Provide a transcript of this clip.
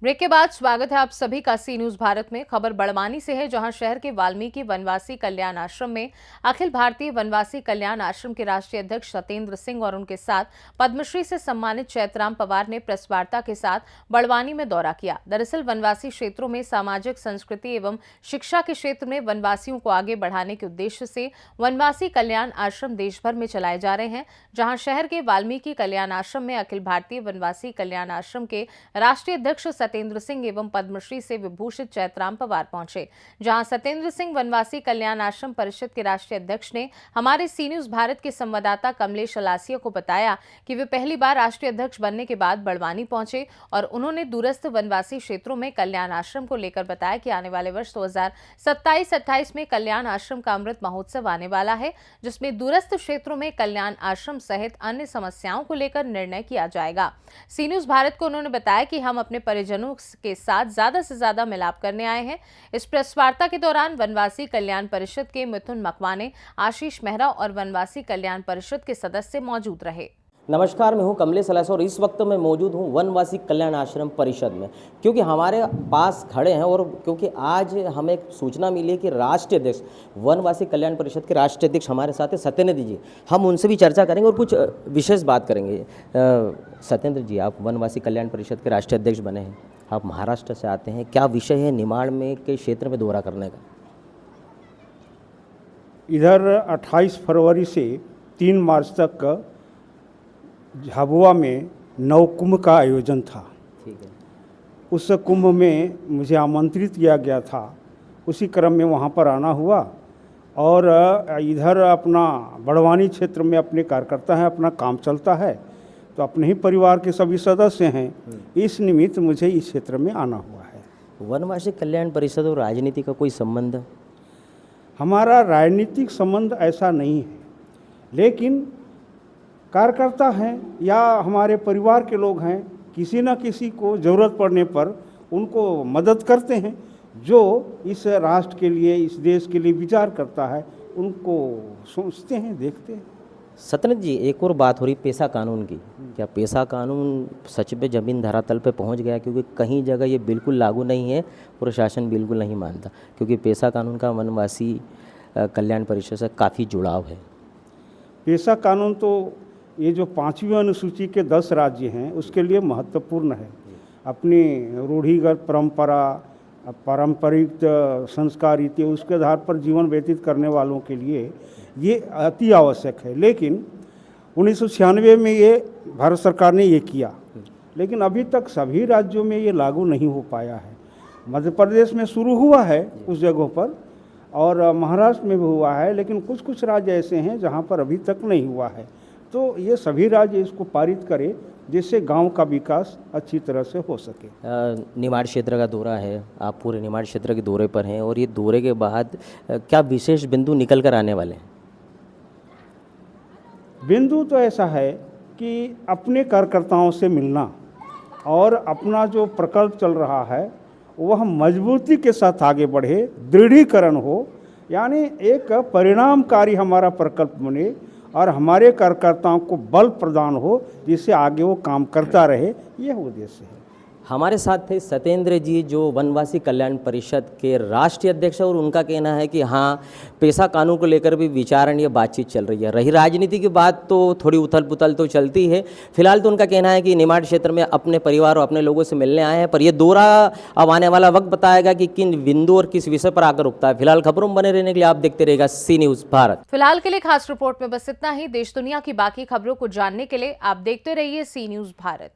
Break के बाद स्वागत है आप सभी का सी न्यूज भारत में। खबर बड़वानी से है, जहां शहर के वाल्मीकि वनवासी कल्याण आश्रम में अखिल भारतीय वनवासी कल्याण आश्रम के राष्ट्रीय अध्यक्ष सत्येंद्र सिंह और उनके साथ पद्मश्री से सम्मानित चैतराम पवार ने प्रेस वार्ता के साथ बड़वानी में दौरा किया। दरअसल वनवासी क्षेत्रों में सामाजिक, संस्कृति एवं शिक्षा के क्षेत्र में वनवासियों को आगे बढ़ाने के उद्देश्य से वनवासी कल्याण आश्रम देश भर में चलाए जा रहे हैं। जहां शहर के वाल्मीकि कल्याण आश्रम में अखिल भारतीय वनवासी कल्याण आश्रम के राष्ट्रीय अध्यक्ष सत्येंद्र सिंह एवं पद्मश्री से विभूषित चैतराम पवार पहुंचे। जहां सत्येंद्र सिंह वनवासी कल्याण आश्रम परिषद के राष्ट्रीय अध्यक्ष ने हमारे सी न्यूज भारत के संवाददाता कमलेश अलासिया को बताया कि वे पहली बार राष्ट्रीय अध्यक्ष बनने के बाद बड़वानी पहुंचे और उन्होंने दूरस्थ वनवासी क्षेत्रों में कल्याण आश्रम को लेकर बताया कि आने वाले वर्ष 2027-28 में कल्याण आश्रम का अमृत महोत्सव आने वाला है, जिसमें दूरस्थ क्षेत्रों में कल्याण आश्रम सहित अन्य समस्याओं को लेकर निर्णय किया जाएगा। सी न्यूज भारत को उन्होंने बताया कि हम अपने परिजनों के साथ ज्यादा से ज्यादा मिलाप करने आए हैं। इस प्रेस वार्ता के दौरान वनवासी कल्याण परिषद के मिथुन मकवाने, आशीष मेहरा और वनवासी कल्याण परिषद के सदस्य मौजूद रहे। नमस्कार, मैं हूं कमलेश अलासिया और इस वक्त मैं मौजूद हूं वनवासी कल्याण आश्रम परिषद में, क्योंकि हमारे पास खड़े हैं और क्योंकि आज हमें एक सूचना मिली है कि राष्ट्रीय अध्यक्ष वनवासी कल्याण परिषद के राष्ट्रीय अध्यक्ष हमारे साथ है सत्येंद्र जी। हम उनसे भी चर्चा करेंगे और कुछ विशेष बात करेंगे। सत्येंद्र जी, आप वनवासी कल्याण परिषद के राष्ट्रीय अध्यक्ष बने हैं, आप महाराष्ट्र से आते हैं, क्या विषय है निमाड़ में के क्षेत्र में दौरा करने का? इधर 28 फरवरी से 3 मार्च तक झाबुआ में नवकुंभ का आयोजन था। ठीक है। उस कुंभ में मुझे आमंत्रित किया गया था, उसी क्रम में वहाँ पर आना हुआ और इधर अपना बड़वानी क्षेत्र में अपने कार्यकर्ता हैं, अपना काम चलता है, तो अपने ही परिवार के सभी सदस्य हैं, इस निमित्त मुझे इस क्षेत्र में आना हुआ है। वनवासी कल्याण परिषद और राजनीति का कोई संबंध? हमारा राजनीतिक संबंध ऐसा नहीं है, लेकिन कार्यकर्ता हैं या हमारे परिवार के लोग हैं, किसी न किसी को ज़रूरत पड़ने पर उनको मदद करते हैं। जो इस राष्ट्र के लिए, इस देश के लिए विचार करता है, उनको सोचते हैं, देखते हैं। सत्येंद्र जी, एक और बात हो रही पेशा कानून की। क्या पेशा कानून सच में ज़मीन धरातल पे पहुंच गया? क्योंकि कहीं जगह ये बिल्कुल लागू नहीं है, प्रशासन बिल्कुल नहीं मानता, क्योंकि पेशा कानून का वनवासी कल्याण परिषद से काफ़ी जुड़ाव है। पेशा कानून तो ये जो 5वीं अनुसूची के 10 राज्य हैं उसके लिए महत्वपूर्ण है। अपनी रूढ़िगत परंपरा, पारंपरिक संस्कार रीति, उसके आधार पर जीवन व्यतीत करने वालों के लिए ये अति आवश्यक है। लेकिन 1996 में ये भारत सरकार ने ये किया, लेकिन अभी तक सभी राज्यों में ये लागू नहीं हो पाया है। मध्य प्रदेश में शुरू हुआ है कुछ जगहों पर और महाराष्ट्र में भी हुआ है, लेकिन कुछ कुछ राज्य ऐसे हैं जहाँ पर अभी तक नहीं हुआ है। तो ये सभी राज्य इसको पारित करें, जिससे गांव का विकास अच्छी तरह से हो सके। निमाड़ क्षेत्र का दौरा है, आप पूरे निमाड़ क्षेत्र के दौरे पर हैं और ये दौरे के बाद क्या विशेष बिंदु निकल कर आने वाले हैं? बिंदु तो ऐसा है कि अपने कार्यकर्ताओं से मिलना और अपना जो प्रकल्प चल रहा है वह मजबूती के साथ आगे बढ़े, दृढ़ीकरण हो, यानी एक परिणामकारी हमारा प्रकल्प बने और हमारे कार्यकर्ताओं को बल प्रदान हो, जिससे आगे वो काम करता रहे, यह उद्देश्य है। हमारे साथ थे सत्येंद्र जी, जो वनवासी कल्याण परिषद के राष्ट्रीय अध्यक्ष, और उनका कहना है कि हाँ, पेशा कानून को लेकर भी विचारण या बातचीत चल रही है। रही राजनीति की बात तो थोड़ी उथल पुथल तो चलती है। फिलहाल तो उनका कहना है कि निमाड़ क्षेत्र में अपने परिवार और अपने लोगों से मिलने आए हैं, पर यह दौरा अब आने वाला वक्त बताएगा कि किन बिंदु और किस विषय पर आकर रुकता है। फिलहाल खबरों में बने रहने के लिए आप देखते रहेगा सी न्यूज़ भारत। फिलहाल के लिए खास रिपोर्ट में बस इतना ही। देश दुनिया की बाकी खबरों को जानने के लिए आप देखते रहिए सी न्यूज भारत।